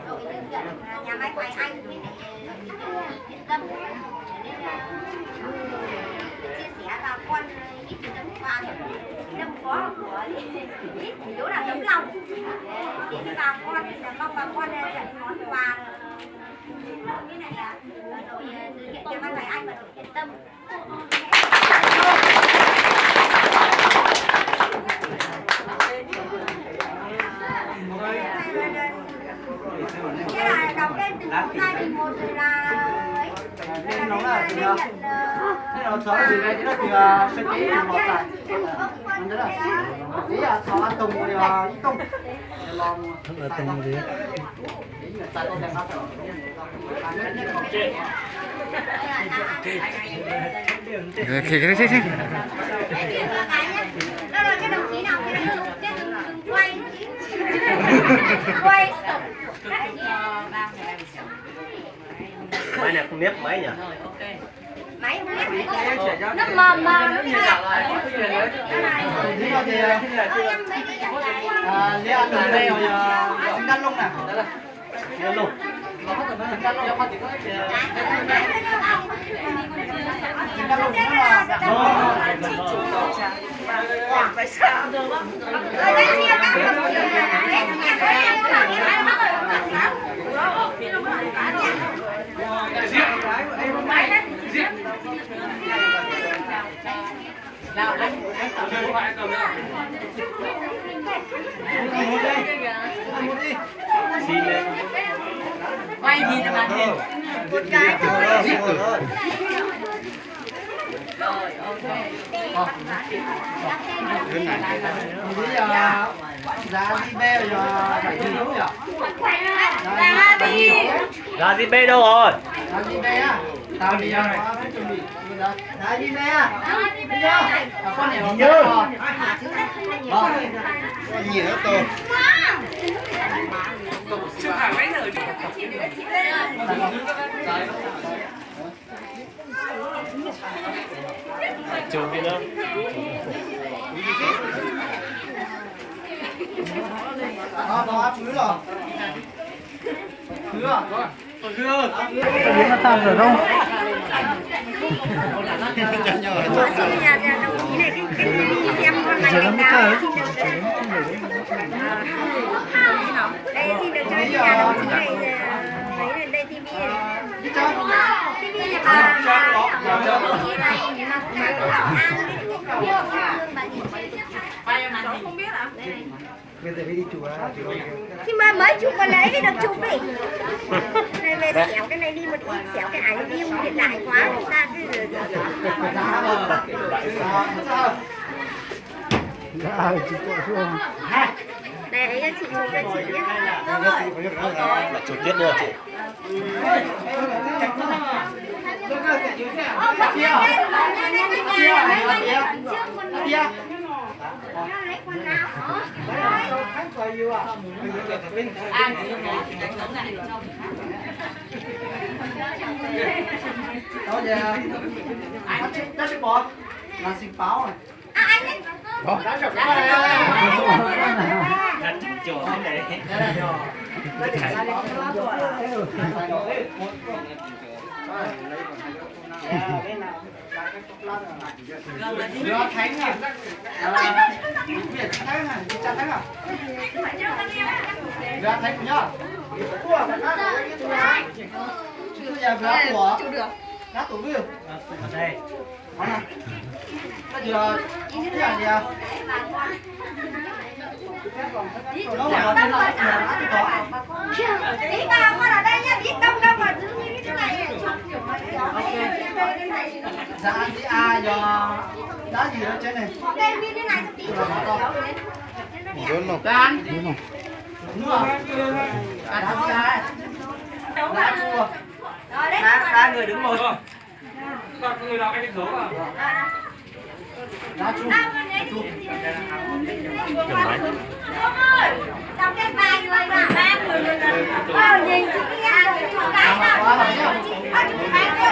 đội nhà máy Hoài Anh với Yên Tâm nên chia sẻ bà con ít tấm quà không có của ít chủ là tấm lòng thì bà con thì là mong bà con nhận món quà cái này là đội từ thiện nhà máy Hoài Anh và đội Yên Tâm. Cái là đọc tên từng gia đình một rồi là tên nó là gì đó? Thế nó xóa gì đây? Thế nó thì sẽ ký một tại. Anh đó là ký xóa tùng rồi ý tùng. Là tùng gì? Đó là cái đồng chí nào cái đừng quay quay máy này không nếp máy nhỉ? máy không biết nó mờ mờ nó như là Lê ăn từ đây rồi xin cắt lông nè. Nghe luôn. Xin cắt lông cho xin cắt lông phải sao rồi đấy chia các nào anh cầm điện thoại cầm Xin lên. quay nhìn là màn hình một cái thôi rồi ok giá đi bê rồi Ra gì bê đâu rồi? giá đi bê á tao đi á chuẩn bị giá đi bê á con này hình như Nhiều lắm tôi. chụp hàng nãy giờ Chụp đi nữa. đó thứ rồi thứ rồi Nó tham rồi không? nhà đồng chí này cái xem con này mình nào đây xin được cho nhà đồng chí này lấy lên đây tivi tivi nhà đồng chí này không biết ạ. bây giờ đi chùa nhưng mà mới chụp còn lấy được chụp đi này về xẻo cái này đi một ít xẻo cái ảnh đi hiện đại quá người ta cứ Chị tội xuống. này ấy cho chị chụp cho chị nhé Là chụp tiếp nữa chị. đó giờ nó sẽ bỏ là xin báo rồi anh ấy Là chỉnh chỗ thế này. Đưa thánh à? Việt thánh à? Cha thánh à? Đưa thánh nhá. Chứ giờ vừa của. Đá tủ vừa. Ở đây. Nó giờ cái gì à? Nó là bên này là nó có. tí vào con ở đây nhá tí đông đông mà giữ như thế này Dạ chị A giờ đá gì đó trên này. đây như thế này tí Lớn không? Đan. Lớn không? Đúng rồi. Đá gì à? Đá chua. Ba người đứng một còn người nào anh đi số à? Đá chua. đọc cái bài người mà ba người nhìn chị kia chụp cái nào chụp cái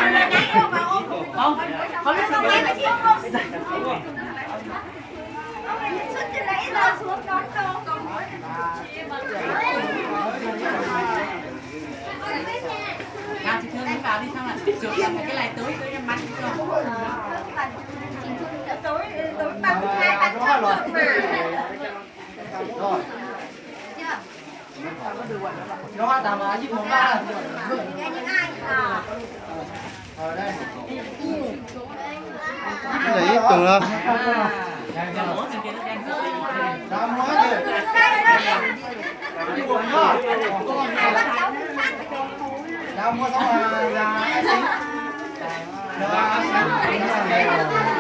rồi là nãy yêu mà ôm không biết sao cái mà chị không xuất từ nãy giờ xuống đón đồ còn quá rồi. Rồi. Nó tầm ở dưới 13. Những ai Ở đây. Đấy tưởng là Đã mua gì? Đi buồn nhá. Đã mua xong rồi là xính.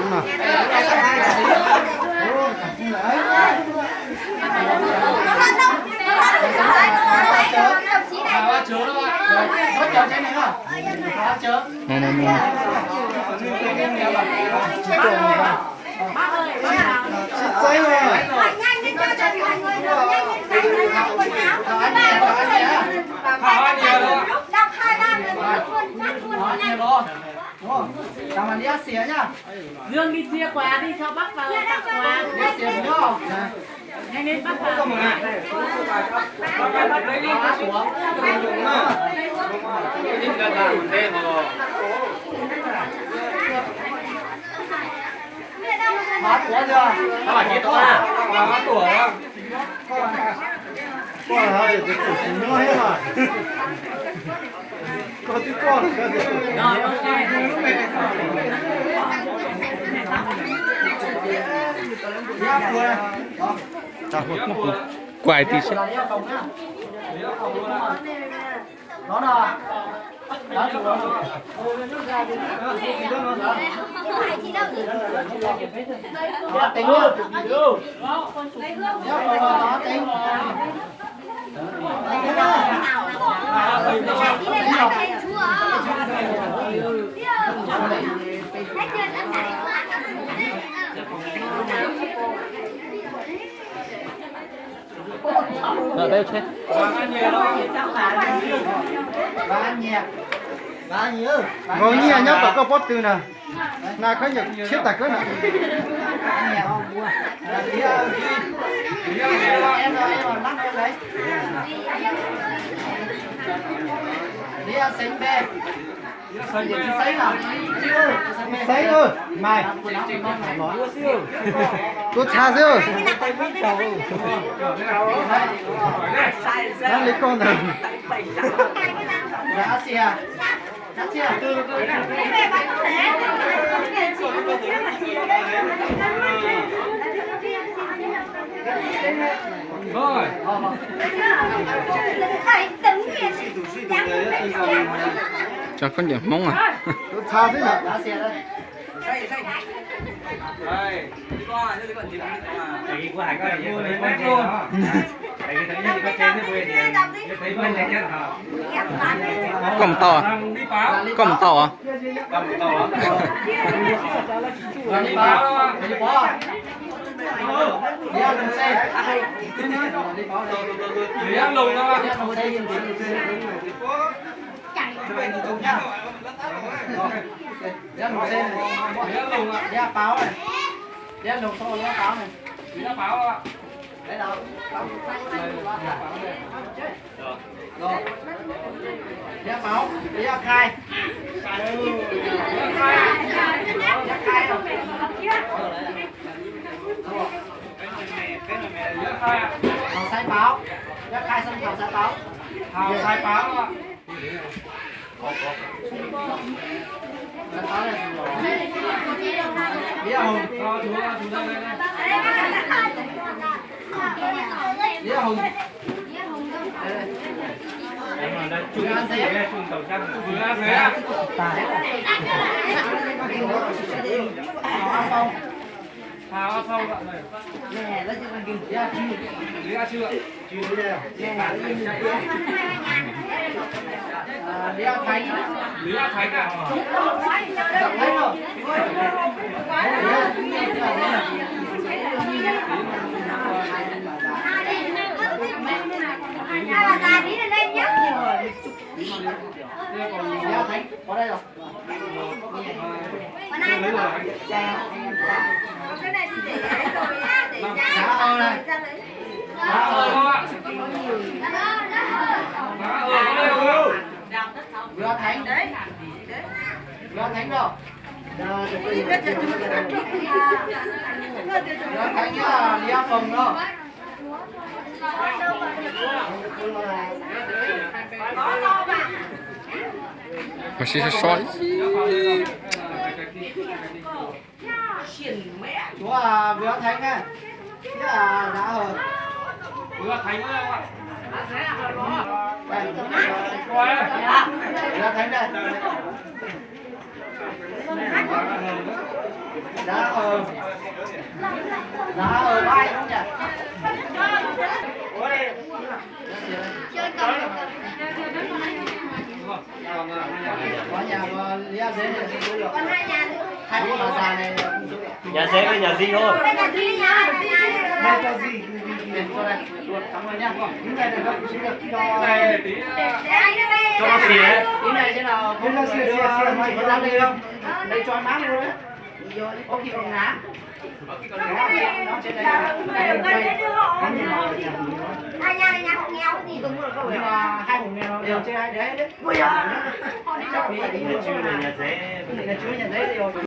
đúng nào. Này này này. Giấy rồi. Cảm ơn đi ăn xỉa nhá. Dương đi chia quà đi cho bác vào tặng quà. Đi ăn xỉa nhá. Nhanh lên bác vào. Hết của chưa? Các bạn kia to à? Có tuổi không? Qua là để được cổ xính nó hết rồi. Có tí con. Rồi ok. Quài tí sẽ. Đó là tính luôn. Tính. Ở đây chết. Ba nhiều. Ngồi nhỉ nhá, có cái bốt từ nào. Nào có nhật chiếc tạc cơ nào. Em lắc em đấy. Đi ăn xính về. Xính nào? Sấy ơi, mày. Tôi xa chưa? Đang lấy con rồi. Đã xìa. Đã xìa. Rồi. Cho con điểm mông à. Tôi xa thế nhỉ? Đã xìa đây. Đây. Đi qua, đi còn tìm cái qua hải coi này thấy quen luôn. Thấy như có trên thế quên thì thấy quen này nhất hả? Cổng tàu à? Đi báo. Cổng tàu à? Cầm tàu á. Đi báo. Đi báo. Đi ăn lùng xe. Đi ăn lùng đó. Đi ăn lùng xe. Đi ăn lùng xe này. Đi ăn lùng ạ. Đi ăn báo này. Đi ăn lùng xong rồi đi ăn báo này. Đi ăn báo ạ. Đấy đâu? Rồi. Đi ăn báo. Đi ăn khai. Đi ăn khai đâu? Hào sai báo. Ghép khai xong hào sai báo. Hào sai báo ạ. Sai báo này. Đi hùng. Chú đây. Đi hùng. Em mà đây chung ăn gì đây, chung tàu trăng. Chung ăn thế à? Hào A Phong ạ. Nè, lấy cho con kim. Đi ăn chưa? Đi ăn chưa? Chưa đi đâu. Đi ăn Khánh. Lý A Khánh à? Giọng Khánh rồi. Là đi lên nhé. Đi ăn Khánh. Có đây rồi. Còn ai nữa không? Cái này thì để đấy rồi để Giá ơ này. Má ơi không ạ? Má ơi có đây không? Vừa Khánh. Vừa Khánh đâu? Thấy nhá, đi ăn phòng đó. Mà xí xoắn. Chú à, vừa thấy nha. Thế là đã hờ. Vừa thấy mới không ạ? Đây, vừa thấy đây. Đã hờ. Đã hờ bay không nhỉ? Chơi cờ. Có nhà mà Lia dế này không được. Còn hai nhà nữa. Hai con bà già này Nhà dế với nhà Di thôi. Đây là gì nhà? đây cho gì tiền cho đây. Cảm ơn nhá. Những này này chỉ được cho Cho nó xì đấy. cái này thế nào không có xì chỉ có ra đây không? Đây cho má luôn đấy. Có khi còn ngá. Nó trên đây. Hai nhà này nhà không nghèo gì cũng được rồi. Nhưng mà hai vùng nghèo đều trên hai đấy đấy. Ui giời. Nhà chữ này nhà dế. Nhà chú nhà đấy đều